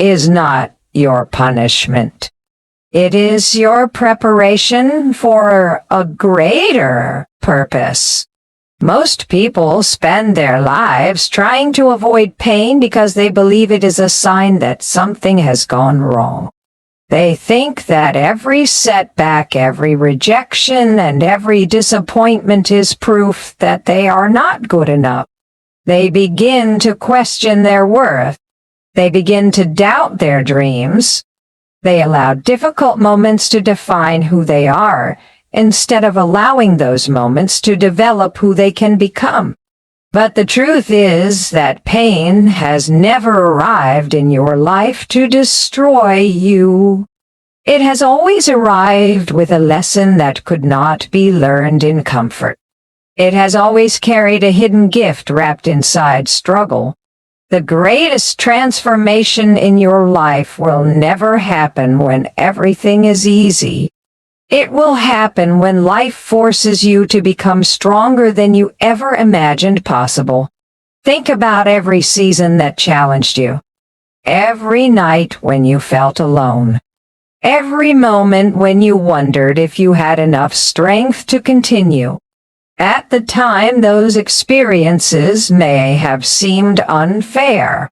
is not your punishment. It is your preparation for a greater purpose. Most people spend their lives trying to avoid pain because they believe it is a sign that something has gone wrong. They think that every setback, every rejection, and every disappointment is proof that they are not good enough. They begin to question their worth. They begin to doubt their dreams. They allow difficult moments to define who they are, instead of allowing those moments to develop who they can become. But the truth is that pain has never arrived in your life to destroy you. It has always arrived with a lesson that could not be learned in comfort. It has always carried a hidden gift wrapped inside struggle. The greatest transformation in your life will never happen when everything is easy. It will happen when life forces you to become stronger than you ever imagined possible. Think about every season that challenged you. Every night when you felt alone. Every moment when you wondered if you had enough strength to continue. At the time, those experiences may have seemed unfair.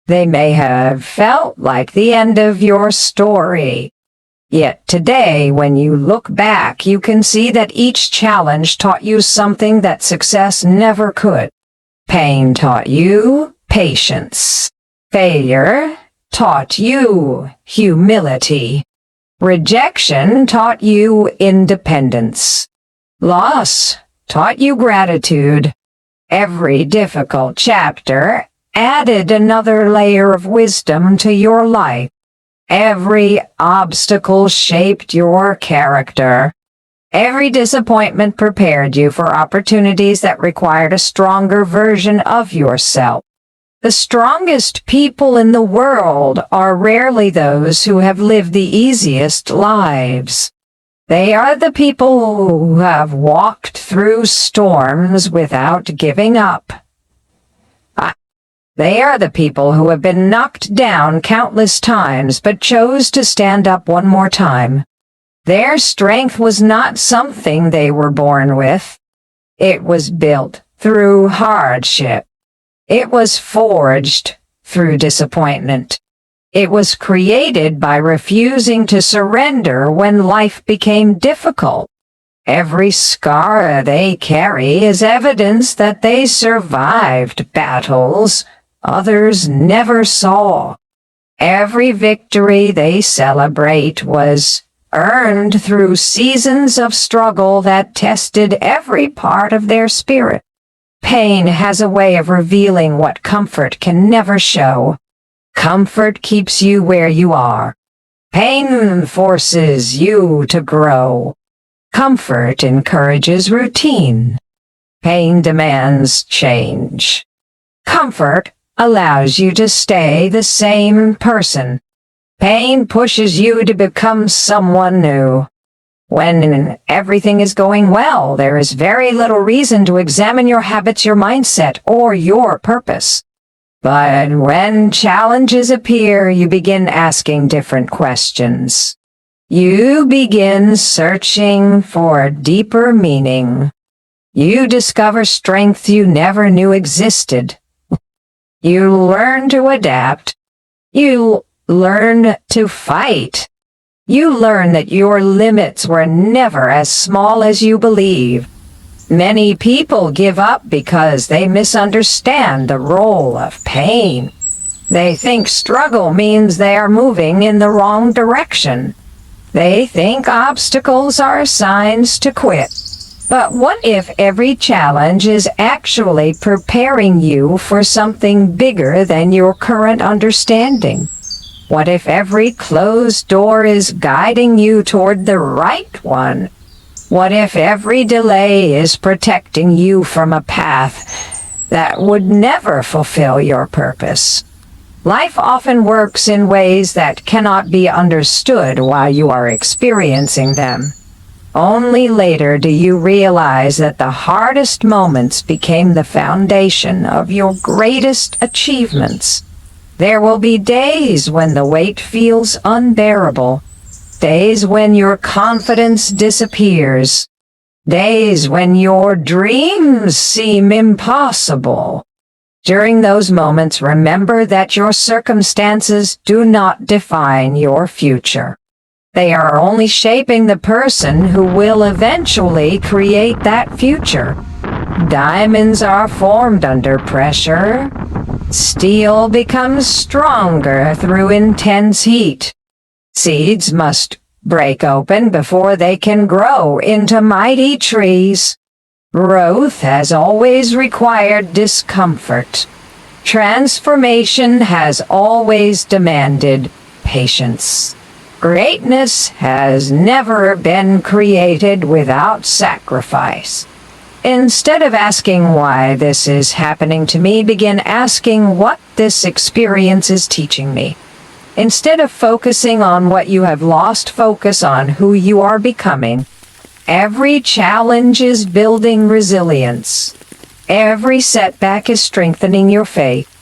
They may have felt like the end of your story. Yet today, when you look back, you can see that each challenge taught you something that success never could. Pain taught you patience. Failure taught you humility. Rejection taught you independence. Loss taught you gratitude. Every difficult chapter added another layer of wisdom to your life. Every obstacle shaped your character. Every disappointment prepared you for opportunities that required a stronger version of yourself. The strongest people in the world are rarely those who have lived the easiest lives. They are the people who have walked through storms without giving up. They are the people who have been knocked down countless times but chose to stand up one more time. Their strength was not something they were born with. It was built through hardship. It was forged through disappointment. It was created by refusing to surrender when life became difficult. Every scar they carry is evidence that they survived battles others never saw. Every victory they celebrate was earned through seasons of struggle that tested every part of their spirit. Pain has a way of revealing what comfort can never show. Comfort keeps you where you are. Pain forces you to grow. Comfort encourages routine. Pain demands change. Comfort allows you to stay the same person. Pain pushes you to become someone new. When everything is going well, there is very little reason to examine your habits, your mindset, or your purpose. But when challenges appear, you begin asking different questions. You begin searching for deeper meaning. You discover strength you never knew existed. You learn to adapt. You learn to fight. You learn that your limits were never as small as you believe. Many people give up because they misunderstand the role of pain. They think struggle means they are moving in the wrong direction. They think obstacles are signs to quit. But what if every challenge is actually preparing you for something bigger than your current understanding? What if every closed door is guiding you toward the right one? What if every delay is protecting you from a path that would never fulfill your purpose? Life often works in ways that cannot be understood while you are experiencing them. Only later do you realize that the hardest moments became the foundation of your greatest achievements. There will be days when the weight feels unbearable, days when your confidence disappears, days when your dreams seem impossible. During those moments, remember that your circumstances do not define your future. They are only shaping the person who will eventually create that future. Diamonds are formed under pressure. Steel becomes stronger through intense heat. Seeds must break open before they can grow into mighty trees. Growth has always required discomfort. Transformation has always demanded patience. Greatness has never been created without sacrifice. Instead of asking why this is happening to me, begin asking what this experience is teaching me. Instead of focusing on what you have lost, focus on who you are becoming. Every challenge is building resilience. Every setback is strengthening your faith.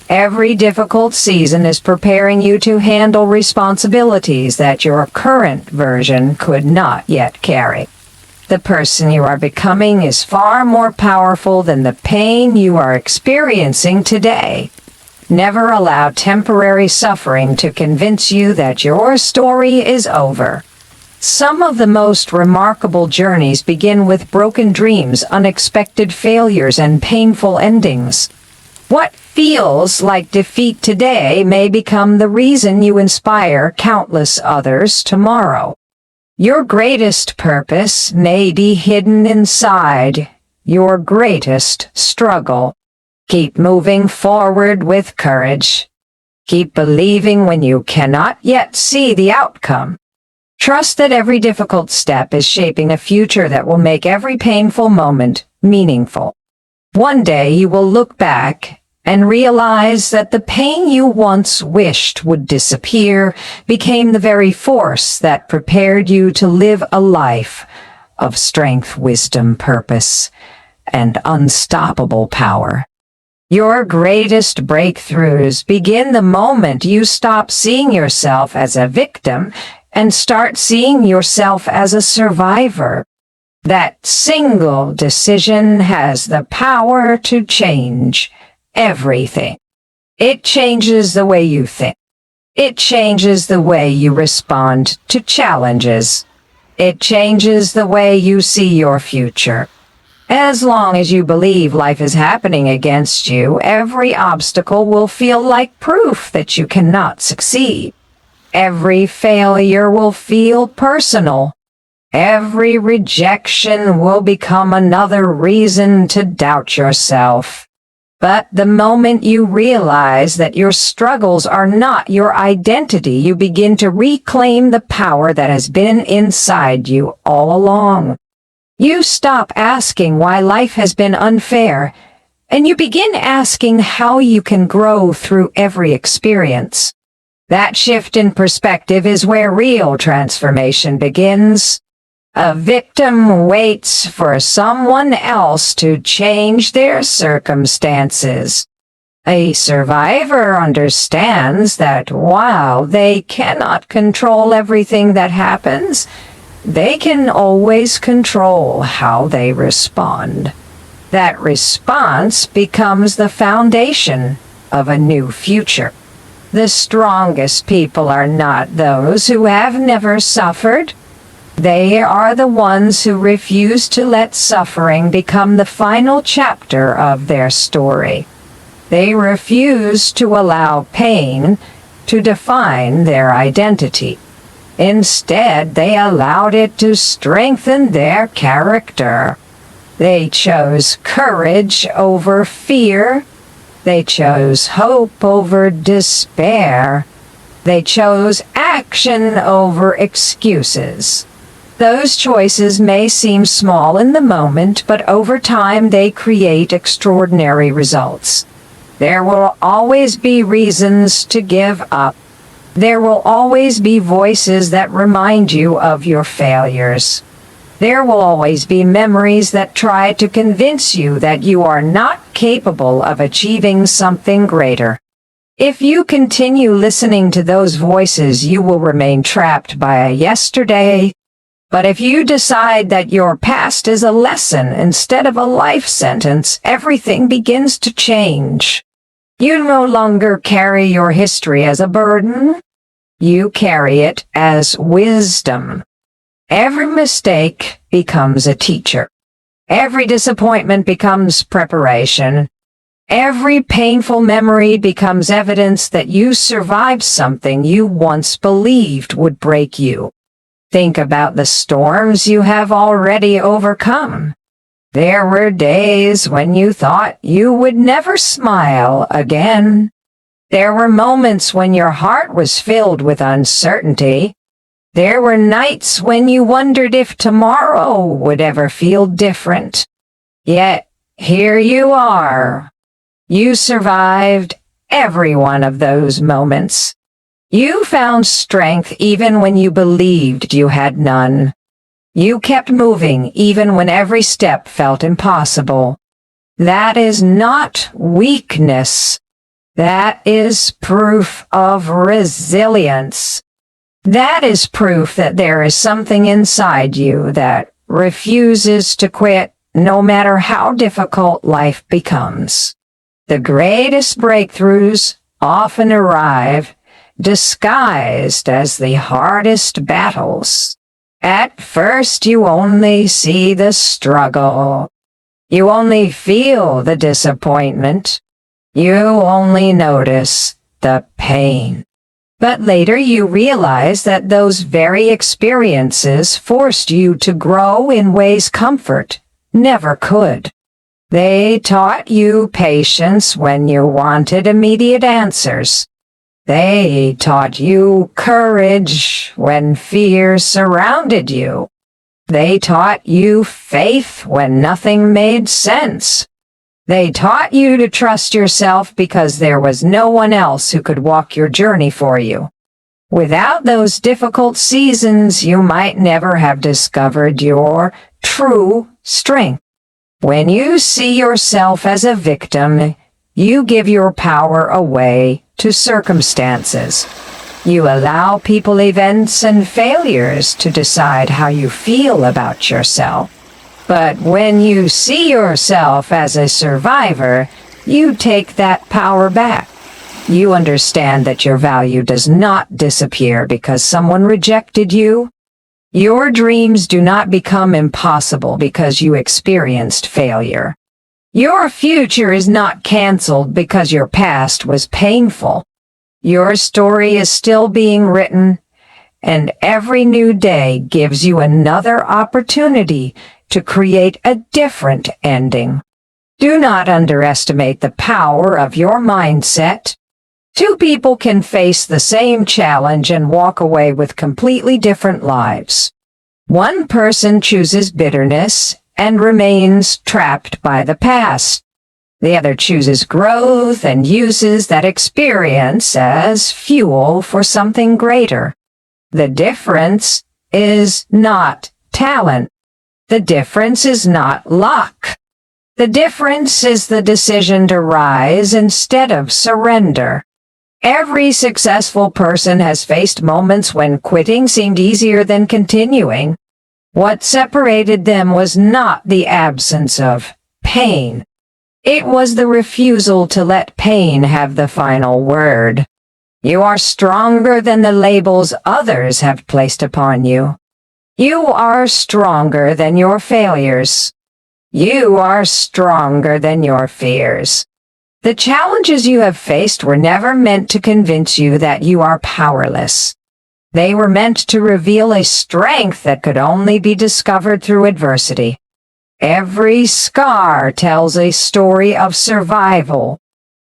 Every difficult season is preparing you to handle responsibilities that your current version could not yet carry. The person you are becoming is far more powerful than the pain you are experiencing today. Never allow temporary suffering to convince you that your story is over. Some of the most remarkable journeys begin with broken dreams, unexpected failures, and painful endings. What feels like defeat today may become the reason you inspire countless others tomorrow. Your greatest purpose may be hidden inside your greatest struggle. Keep moving forward with courage. Keep believing when you cannot yet see the outcome. Trust that every difficult step is shaping a future that will make every painful moment meaningful. One day you will look back and realize that the pain you once wished would disappear became the very force that prepared you to live a life of strength, wisdom, purpose, and unstoppable power. Your greatest breakthroughs begin the moment you stop seeing yourself as a victim and start seeing yourself as a survivor. That single decision has the power to change everything. It changes the way you think. It changes the way you respond to challenges. It changes the way you see your future. As long as you believe life is happening against you, every obstacle will feel like proof that you cannot succeed. Every failure will feel personal. Every rejection will become another reason to doubt yourself. But the moment you realize that your struggles are not your identity, you begin to reclaim the power that has been inside you all along. You stop asking why life has been unfair, and you begin asking how you can grow through every experience. That shift in perspective is where real transformation begins. A victim waits for someone else to change their circumstances. A survivor understands that while they cannot control everything that happens, they can always control how they respond. That response becomes the foundation of a new future. The strongest people are not those who have never suffered. They are the ones who refuse to let suffering become the final chapter of their story. They refuse to allow pain to define their identity. Instead, they allowed it to strengthen their character. They chose courage over fear. They chose hope over despair. They chose action over excuses. Those choices may seem small in the moment, but over time they create extraordinary results. There will always be reasons to give up. There will always be voices that remind you of your failures. There will always be memories that try to convince you that you are not capable of achieving something greater. If you continue listening to those voices, you will remain trapped by a yesterday. But if you decide that your past is a lesson instead of a life sentence, everything begins to change. You no longer carry your history as a burden. You carry it as wisdom. Every mistake becomes a teacher. Every disappointment becomes preparation. Every painful memory becomes evidence that you survived something you once believed would break you. Think about the storms you have already overcome. There were days when you thought you would never smile again. There were moments when your heart was filled with uncertainty. There were nights when you wondered if tomorrow would ever feel different. Yet, here you are. You survived every one of those moments. You found strength even when you believed you had none. You kept moving even when every step felt impossible. That is not weakness. That is proof of resilience. That is proof that there is something inside you that refuses to quit no matter how difficult life becomes. The greatest breakthroughs often arrive disguised as the hardest battles. At first, you only see the struggle. You only feel the disappointment. You only notice the pain. But later you realize that those very experiences forced you to grow in ways comfort never could. They taught you patience when you wanted immediate answers. They taught you courage when fear surrounded you. They taught you faith when nothing made sense. They taught you to trust yourself because there was no one else who could walk your journey for you. Without those difficult seasons, you might never have discovered your true strength. When you see yourself as a victim, you give your power away to circumstances. You allow people, events, and failures to decide how you feel about yourself. But when you see yourself as a survivor, you take that power back. You understand that your value does not disappear because someone rejected you. Your dreams do not become impossible because you experienced failure. Your future is not canceled because your past was painful. Your story is still being written, and every new day gives you another opportunity to create a different ending. Do not underestimate the power of your mindset. Two people can face the same challenge and walk away with completely different lives. One person chooses bitterness and remains trapped by the past. The other chooses growth and uses that experience as fuel for something greater. The difference is not talent. The difference is not luck. The difference is the decision to rise instead of surrender. Every successful person has faced moments when quitting seemed easier than continuing. What separated them was not the absence of pain. It was the refusal to let pain have the final word. You are stronger than the labels others have placed upon you. You are stronger than your failures. You are stronger than your fears. The challenges you have faced were never meant to convince you that you are powerless. They were meant to reveal a strength that could only be discovered through adversity. Every scar tells a story of survival.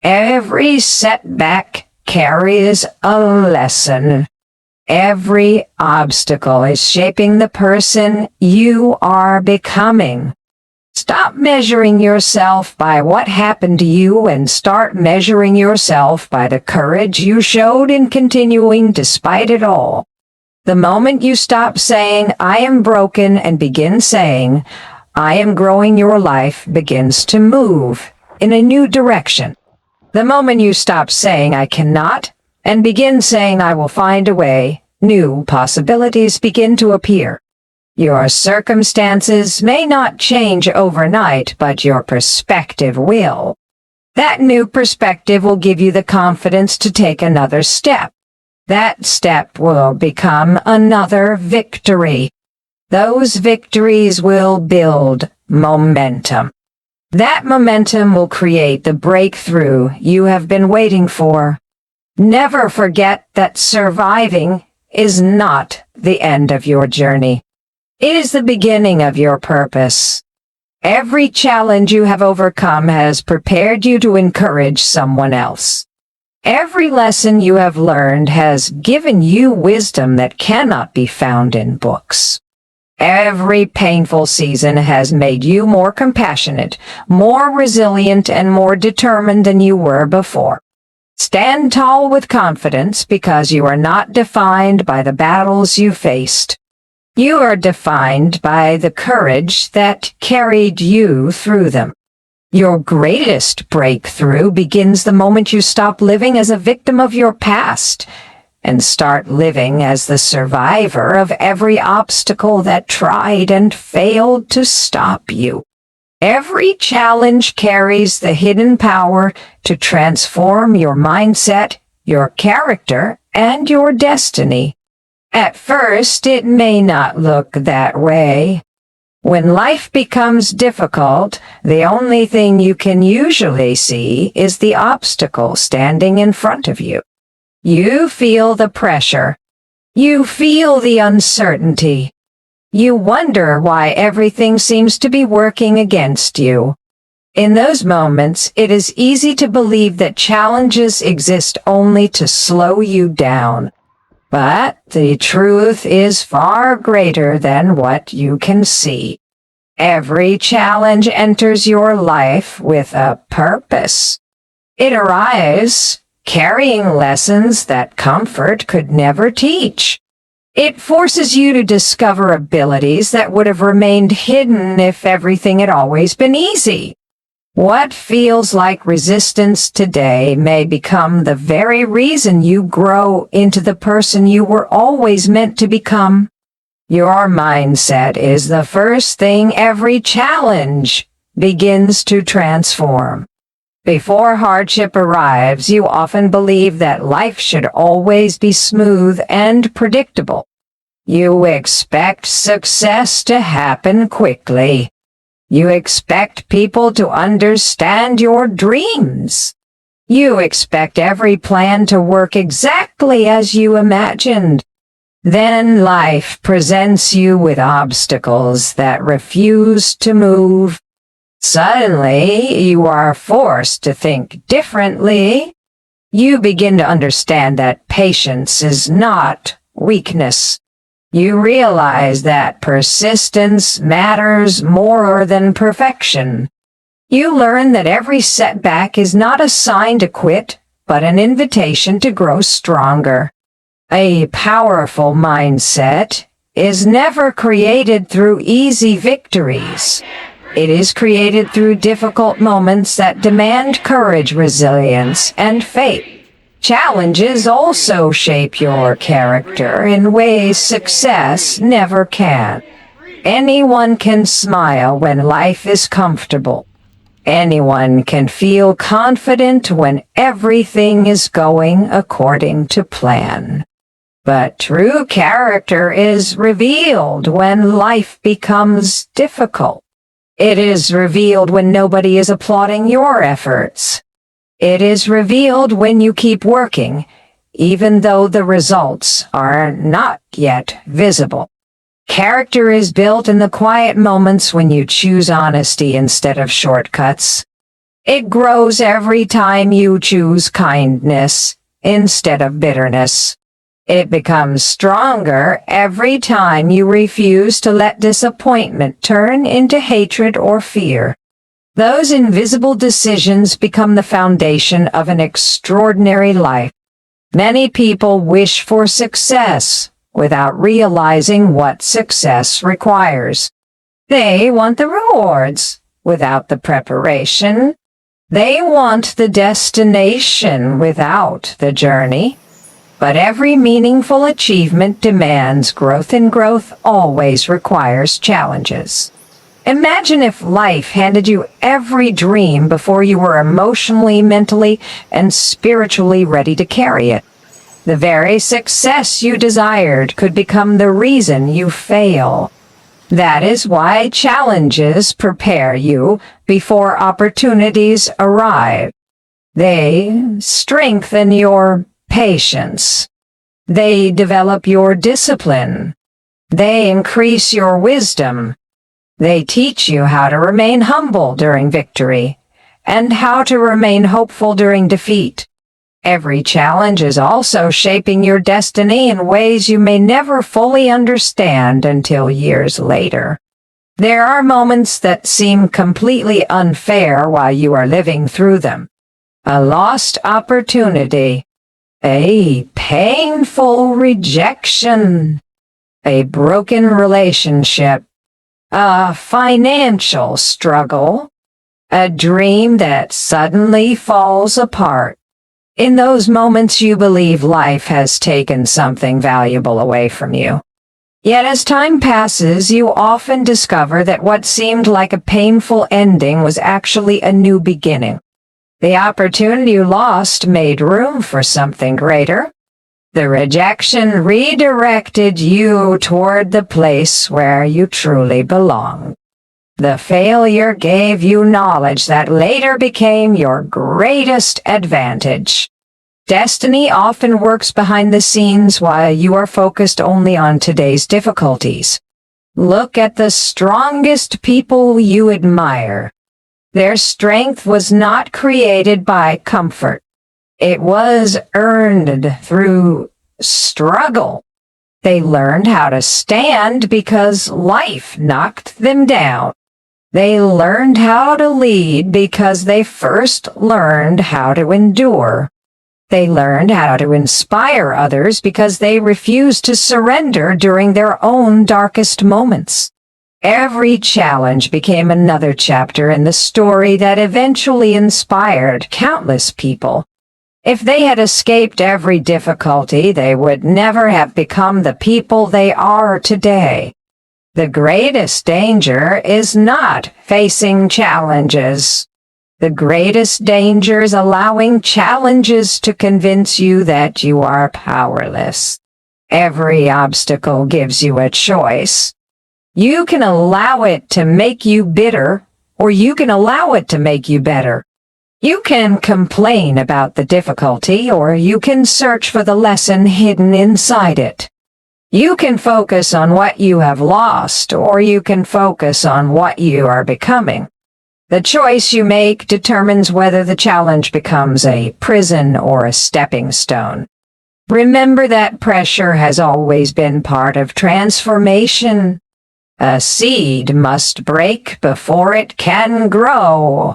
Every setback carries a lesson. Every obstacle is shaping the person you are becoming. Stop measuring yourself by what happened to you and start measuring yourself by the courage you showed in continuing despite it all. The moment you stop saying, "I am broken," and begin saying, "I am growing," your life begins to move in a new direction. The moment you stop saying I cannot and begin saying I will find a way, new possibilities begin to appear. Your circumstances may not change overnight, but your perspective will. That new perspective will give you the confidence to take another step. That step will become another victory. Those victories will build momentum. That momentum will create the breakthrough you have been waiting for. Never forget that surviving is not the end of your journey. It is the beginning of your purpose. Every challenge you have overcome has prepared you to encourage someone else. Every lesson you have learned has given you wisdom that cannot be found in books. Every painful season has made you more compassionate, more resilient, and more determined than you were before. Stand tall with confidence because you are not defined by the battles you faced. You are defined by the courage that carried you through them. Your greatest breakthrough begins the moment you stop living as a victim of your past and start living as the survivor of every obstacle that tried and failed to stop you. Every challenge carries the hidden power to transform your mindset, your character, and your destiny. At first, it may not look that way. When life becomes difficult, the only thing you can usually see is the obstacle standing in front of you. You feel the pressure. You feel the uncertainty. You wonder why everything seems to be working against you. In those moments, it is easy to believe that challenges exist only to slow you down. But the truth is far greater than what you can see. Every challenge enters your life with a purpose. It arrives carrying lessons that comfort could never teach. It forces you to discover abilities that would have remained hidden if everything had always been easy. What feels like resistance today may become the very reason you grow into the person you were always meant to become. Your mindset is the first thing every challenge begins to transform. Before hardship arrives, you often believe that life should always be smooth and predictable. You expect success to happen quickly. You expect people to understand your dreams. You expect every plan to work exactly as you imagined. Then life presents you with obstacles that refuse to move. Suddenly, you are forced to think differently. You begin to understand that patience is not weakness. You realize that persistence matters more than perfection. You learn that every setback is not a sign to quit, but an invitation to grow stronger. A powerful mindset is never created through easy victories. It is created through difficult moments that demand courage, resilience, and faith. Challenges also shape your character in ways success never can. Anyone can smile when life is comfortable. Anyone can feel confident when everything is going according to plan. But true character is revealed when life becomes difficult. It is revealed when nobody is applauding your efforts. It is revealed when you keep working, even though the results are not yet visible. Character is built in the quiet moments when you choose honesty instead of shortcuts. It grows every time you choose kindness instead of bitterness. It becomes stronger every time you refuse to let disappointment turn into hatred or fear. Those invisible decisions become the foundation of an extraordinary life. Many people wish for success without realizing what success requires. They want the rewards without the preparation. They want the destination without the journey. But every meaningful achievement demands growth, and growth always requires challenges. Imagine if life handed you every dream before you were emotionally, mentally, and spiritually ready to carry it. The very success you desired could become the reason you fail. That is why challenges prepare you before opportunities arrive. They strengthen your patience. They develop your discipline. They increase your wisdom. They teach you how to remain humble during victory and how to remain hopeful during defeat. Every challenge is also shaping your destiny in ways you may never fully understand until years later. There are moments that seem completely unfair while you are living through them. A lost opportunity, a painful rejection, a broken relationship, a financial struggle, a dream that suddenly falls apart. In those moments, you believe life has taken something valuable away from you. Yet as time passes, you often discover that what seemed like a painful ending was actually a new beginning. The opportunity you lost made room for something greater. The rejection redirected you toward the place where you truly belong. The failure gave you knowledge that later became your greatest advantage. Destiny often works behind the scenes while you are focused only on today's difficulties. Look at the strongest people you admire. Their strength was not created by comfort. It was earned through struggle. They learned how to stand because life knocked them down. They learned how to lead because they first learned how to endure. They learned how to inspire others because they refused to surrender during their own darkest moments. Every challenge became another chapter in the story that eventually inspired countless people. If they had escaped every difficulty, they would never have become the people they are today. The greatest danger is not facing challenges. The greatest danger is allowing challenges to convince you that you are powerless. Every obstacle gives you a choice. You can allow it to make you bitter, or you can allow it to make you better. You can complain about the difficulty, or you can search for the lesson hidden inside it. You can focus on what you have lost, or you can focus on what you are becoming. The choice you make determines whether the challenge becomes a prison or a stepping stone. Remember that pressure has always been part of transformation. A seed must break before it can grow.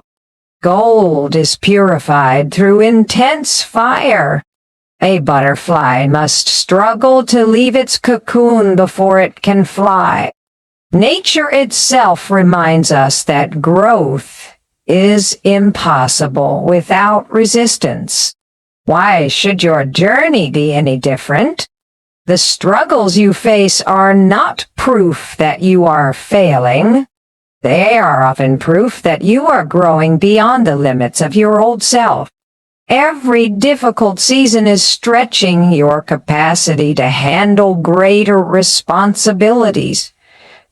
Gold is purified through intense fire. A butterfly must struggle to leave its cocoon before it can fly. Nature itself reminds us that growth is impossible without resistance. Why should your journey be any different? The struggles you face are not proof that you are failing. They are often proof that you are growing beyond the limits of your old self. Every difficult season is stretching your capacity to handle greater responsibilities,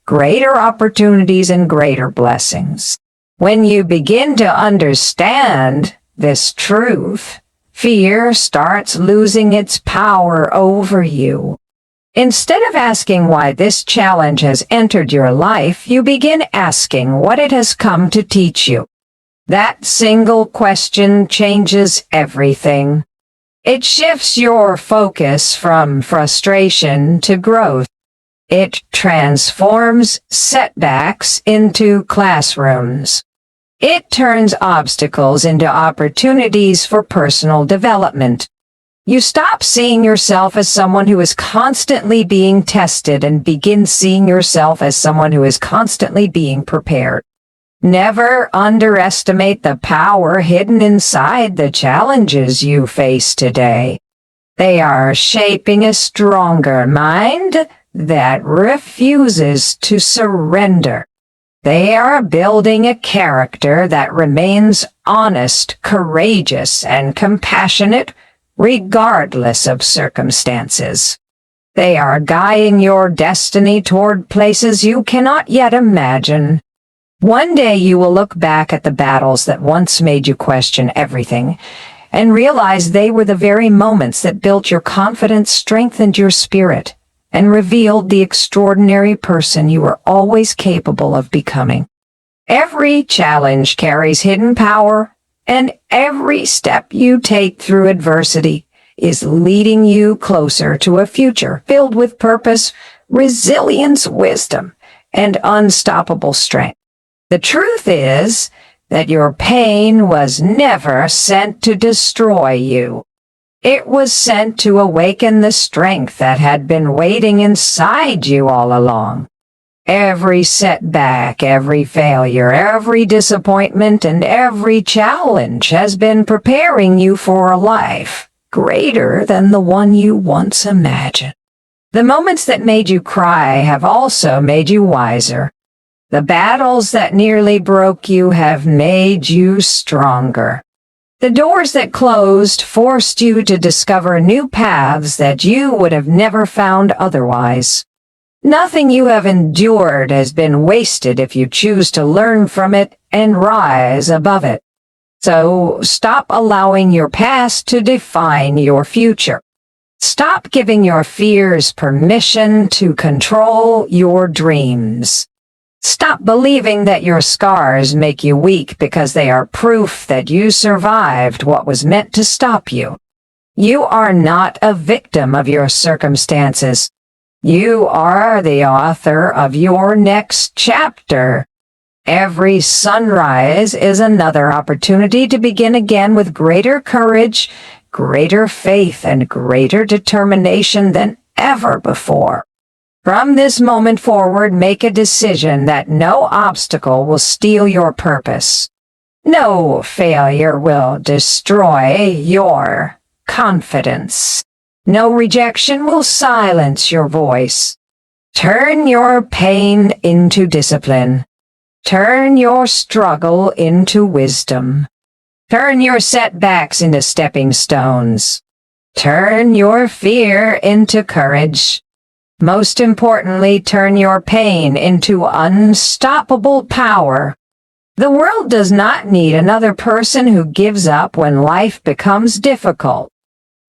greater opportunities, and greater blessings. When you begin to understand this truth, fear starts losing its power over you. Instead of asking why this challenge has entered your life, you begin asking what it has come to teach you. That single question changes everything. It shifts your focus from frustration to growth. It transforms setbacks into classrooms. It turns obstacles into opportunities for personal development. You stop seeing yourself as someone who is constantly being tested and begin seeing yourself as someone who is constantly being prepared. Never underestimate the power hidden inside the challenges you face today. They are shaping a stronger mind that refuses to surrender. They are building a character that remains honest, courageous, and compassionate regardless of circumstances. They are guiding your destiny toward places you cannot yet imagine. One day you will look back at the battles that once made you question everything and realize they were the very moments that built your confidence, strengthened your spirit, and revealed the extraordinary person you were always capable of becoming. Every challenge carries hidden power, and every step you take through adversity is leading you closer to a future filled with purpose, resilience, wisdom, and unstoppable strength. The truth is that your pain was never sent to destroy you. It was sent to awaken the strength that had been waiting inside you all along. Every setback, every failure, every disappointment, and every challenge has been preparing you for a life greater than the one you once imagined. The moments that made you cry have also made you wiser. The battles that nearly broke you have made you stronger. The doors that closed forced you to discover new paths that you would have never found otherwise. Nothing you have endured has been wasted if you choose to learn from it and rise above it. So stop allowing your past to define your future. Stop giving your fears permission to control your dreams. Stop believing that your scars make you weak because they are proof that you survived what was meant to stop you. You are not a victim of your circumstances. You are the author of your next chapter. Every sunrise is another opportunity to begin again with greater courage, greater faith, and greater determination than ever before. From this moment forward, make a decision that no obstacle will steal your purpose. No failure will destroy your confidence. No rejection will silence your voice. Turn your pain into discipline. Turn your struggle into wisdom. Turn your setbacks into stepping stones. Turn your fear into courage. Most importantly, turn your pain into unstoppable power. The world does not need another person who gives up when life becomes difficult.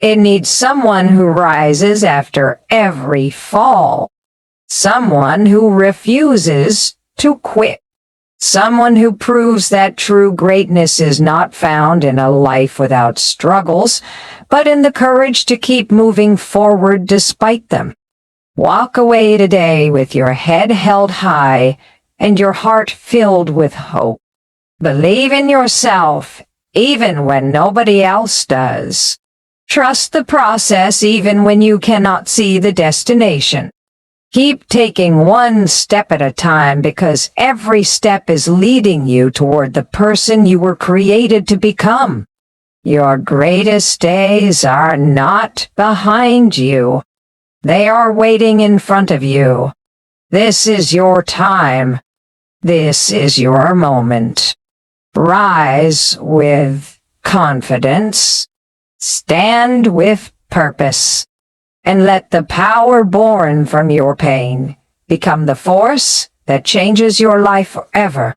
It needs someone who rises after every fall. Someone who refuses to quit. Someone who proves that true greatness is not found in a life without struggles, but in the courage to keep moving forward despite them. Walk away today with your head held high and your heart filled with hope. Believe in yourself, even when nobody else does. Trust the process even when you cannot see the destination. Keep taking one step at a time because every step is leading you toward the person you were created to become. Your greatest days are not behind you. They are waiting in front of you. This is your time. This is your moment. Rise with confidence. Stand with purpose. And let the power born from your pain become the force that changes your life forever.